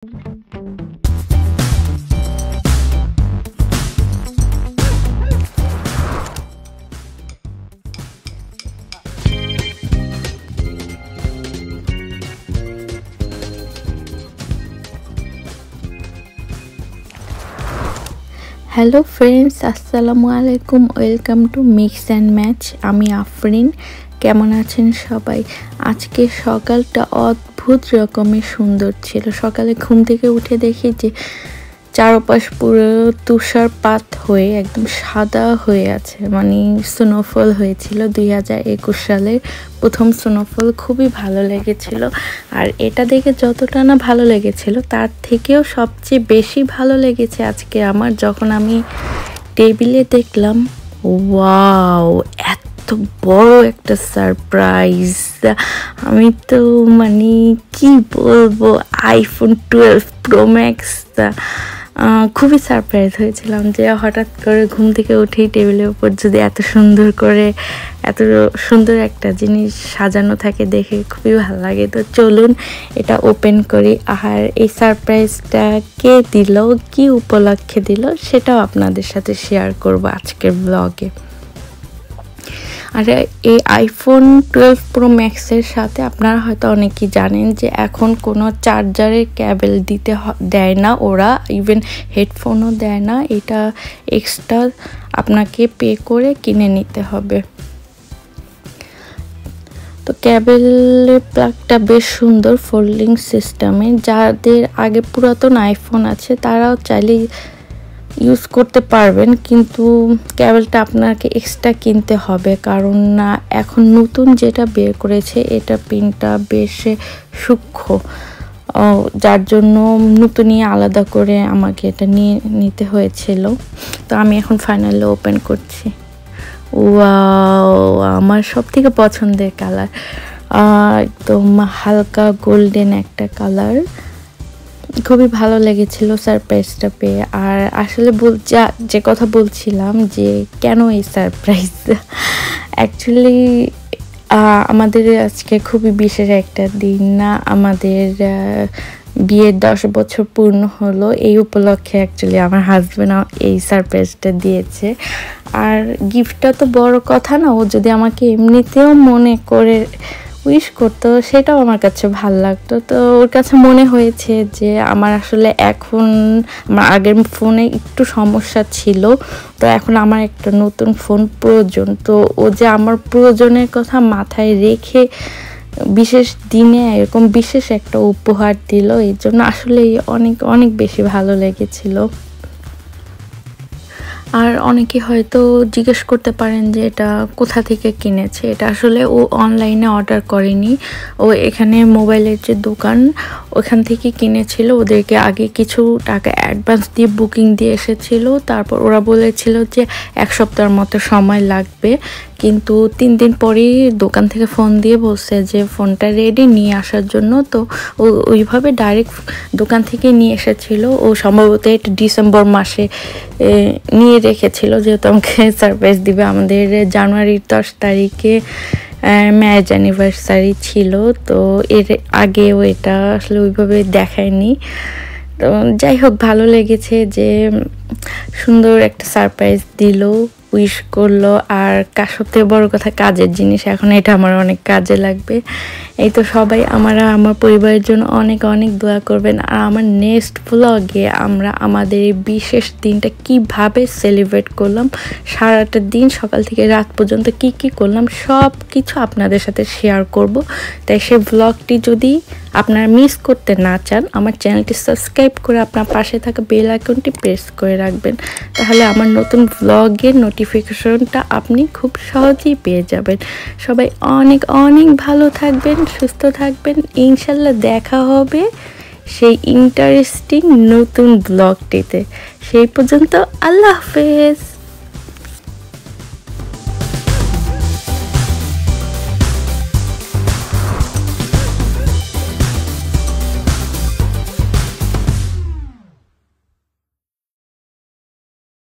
Hello friends, আসসালামু আলাইকুম। Welcome to mix and match. আমি আফরিন। কেমন আছেন সবাই? আজকে সকালটা অদ্ভুত রকমের সুন্দর ছিল। সকালে ঘুম থেকে উঠে দেখি যে চারপাশ পুরো তুষারপাত হয়ে একদম সাদা হয়ে আছে, মানে স্নোফল হয়েছিল 2021 সালের প্রথম স্নোফল। খুবই ভালো লেগেছিল। আর এটা দেখে যতটা না ভালো লেগেছিল তার থেকেও সবচেয়ে বেশি ভালো লেগেছে আজকে আমার, যখন আমি টেবিলে দেখলাম ওয়াও, এত বড় একটা সারপ্রাইজ। আমি তো মানে কি বলবো, আইফোন 12 প্রো ম্যাক্স। খুবই সারপ্রাইজ হয়েছিলাম যে হঠাৎ করে ঘুম থেকে উঠেই টেবিলের উপর যদি এত সুন্দর একটা জিনিস সাজানো থাকে, দেখে খুবই ভালো লাগে। তো চলুন এটা ওপেন করি। আর এই সারপ্রাইজটা কে দিল, কি উপলক্ষে দিল, সেটাও আপনাদের সাথে শেয়ার করব আজকের ব্লগে। আর এই আইফোন 12 প্রো ম্যাক্সের সাথে আপনারা হয়তো অনেকেই জানেন যে এখন কোনো চার্জারের ক্যাবেল দেয় না ওরা, ইভেন হেডফোনও দেয় না। এটা এক্সট্রা আপনাকে পে করে কিনে নিতে হবে। তো ক্যাবেলের প্লাগটা বেশ সুন্দর, ফোল্ডিং সিস্টেমে। যাদের আগে পুরাতন আইফোন আছে তারাও চাইলে ইউজ করতে পারবেন, কিন্তু ক্যাবেলটা আপনাকে এক্সট্রা কিনতে হবে, কারণ না এখন নতুন যেটা বের করেছে এটা পিনটা বেশ সূক্ষ্ম, যার জন্য নতুনই আলাদা করে আমাকে এটা নিতে হয়েছিল। তো আমি এখন ফাইনালি ওপেন করছি। ওয়াও, আমার সব থেকে পছন্দের কালার, একদম হালকা গোল্ডেন একটা কালার। খুবই ভালো লেগেছিল সারপ্রাইজটা পেয়ে। আর আসলে যে কথা বলছিলাম যে কেন এই সারপ্রাইজ, অ্যাকচুয়ালি আমাদের আজকে খুবই বিশেষ একটা দিন। না, আমাদের বিয়ের 10 বছর পূর্ণ হলো। এই উপলক্ষে অ্যাকচুয়ালি আমার হাজব্যান্ড এই সারপ্রাইজটা দিয়েছে। আর গিফটটা তো বড় কথা না, ও যদি আমাকে এমনিতেও মনে করে উইশ করতো সেটাও আমার কাছে ভালো লাগতো। তো ওর কাছে মনে হয়েছে যে আমার আসলে এখন আমার আগের ফোনে একটু সমস্যা ছিল, তো এখন আমার একটা নতুন ফোন প্রয়োজন। তো ও যে আমার প্রয়োজনের কথা মাথায় রেখে বিশেষ দিনে এরকম বিশেষ একটা উপহার দিল, এই জন্য আসলে অনেক অনেক বেশি ভালো লেগেছিল। আর অনেকে হয়তো জিজ্ঞেস করতে পারেন যে এটা কোথা থেকে কিনেছে। এটা আসলে ও অনলাইনে অর্ডার করেনি, ও এখানে মোবাইলের যে দোকান ওখান থেকে কিনেছিল। ওদেরকে আগে কিছু টাকা অ্যাডভান্স দিয়ে বুকিং দিয়ে এসেছিল, তারপর ওরা বলেছিল যে 1 সপ্তাহের মতো সময় লাগবে, কিন্তু 3 দিন পরেই দোকান থেকে ফোন দিয়ে বলছে যে ফোনটা রেডি নিয়ে আসার জন্য। তো ও ওইভাবে ডাইরেক্ট দোকান থেকে নিয়ে এসেছিল। ও সম্ভবত এটা ডিসেম্বর মাসে নিয়ে রেখেছিল, যেহেতু আমাকে সারপ্রাইজ দিবে। আমাদের জানুয়ারির 10 তারিখে ম্যারেজ অ্যানিভার্সারি ছিল, তো এর আগেও এটা আসলে ওইভাবে দেখায়নি। তো যাই হোক, ভালো লেগেছে যে সুন্দর একটা সারপ্রাইজ দিল, উইশ করলো। আর সবথেকে বড় কথা কাজের জিনিস, এখন এটা আমার অনেক কাজে লাগবে। এই তো সবাই আমার পরিবারের জন্য অনেক অনেক দোয়া করবেন। আর আমার নেক্সট ব্লগে আমরা আমাদের এই বিশেষ দিনটা কিভাবে সেলিব্রেট করলাম, সারাটা দিন সকাল থেকে রাত পর্যন্ত কি করলাম সব কিছু আপনাদের সাথে শেয়ার করব। তাই সে ব্লগটি যদি আপনারা মিস করতে না চান, আমার চ্যানেলটি সাবস্ক্রাইব করে আপনার পাশে থাকা বেল আইকনটি প্রেস করে রাখবেন, তাহলে আমার নতুন ব্লগের নোটিফিকেশনটা আপনি খুব সহজেই পেয়ে যাবেন। সবাই অনেক অনেক ভালো থাকবেন, সুস্থ থাকবেন। ইনশাল্লাহ দেখা হবে সেই ইন্টারেস্টিং নতুন ব্লগটিতে। সেই পর্যন্ত আল্লাহ হাফেজ।